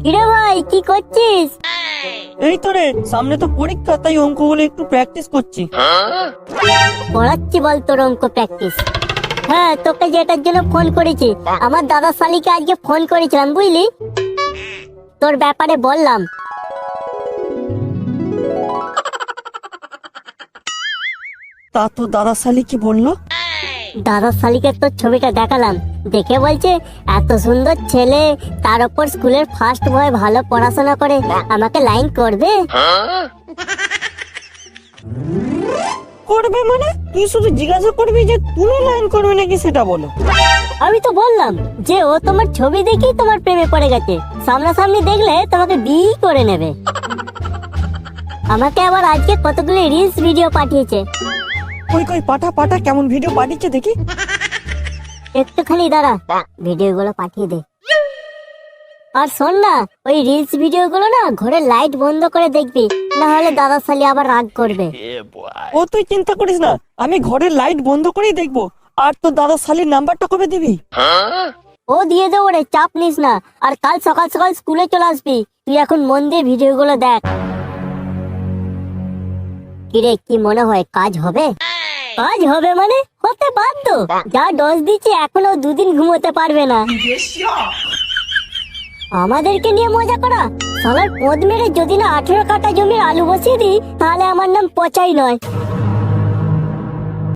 কিরে ভাই, কি করছিস? এই তো রে, সামনে তো পরীক্ষা, তাই অঙ্কগুলো একটু প্র্যাকটিস করছি। পড়াচ্ছি বল তোর অঙ্ক প্র্যাকটিস? হ্যাঁ, তোকে যেটার জন্য ফোন করেছি, আমার দাদা শালিকে আজকে ফোন করেছিলাম বুঝলি, তোর ব্যাপারে বললাম। তা তো দাদা শালি কি বললো? দাদা শালিকে তোর ছবিটা দেখালাম, দেখে বলছে এত সুন্দর ছেলে, তার উপর স্কুলের ফার্স্ট বয়, ভালো পড়াশোনা করে, আমাকে লাইন করবে। করবে মানে? তুই শুধু জিজ্ঞাসা করবি যে তুমি লাইন করবে নাকি, সেটা বলো। আমি তো বললাম যে ও তোমার ছবি দেখেই তোমার প্রেমে পড়ে গেছে, সামনাসামনি দেখলে তোমাকে বিয়ে করে নেবে। আমাকে আবার আজকে কতগুলো রিলস ভিডিও পাঠিয়েছে। কই কই, পাঠা পাঠা, কেমন ভিডিও পাঠিয়েছে দেখি। একটুখানি দাঁড়া, ভিডিওগুলো পাঠিয়ে দে। আর শোন না, ওই রিলস ভিডিওগুলো না ঘরের লাইট বন্ধ করে দেখবি, না হলে দাদা শালি আবার রাগ করবে। ও তুই চিন্তা করিস না, আমি ঘরের লাইট বন্ধ করেই দেখবো। আর তোর দাদা শালির নাম্বারটা কবে দিবি? ও দিয়ে দেবো রে, চাপ নিস না। আর কাল সকাল সকাল স্কুলে চলে আসবি, তুই এখন মন দিয়ে ভিডিওগুলো দেখ। কিরে, কি মনে হয় কাজ হবে? কাজ হবে মানে হতে বাধ্য, যা ডোজ দিচ্ছি এখনো দুদিন ঘুমোতে পারবে না। আমাদেরকে নিয়ে মজা করা, শালার পদ মেরে যদি না 18 কাঠা জমির আলু বসিয়ে দিই, তাহলে আমার নাম পচাই নয়।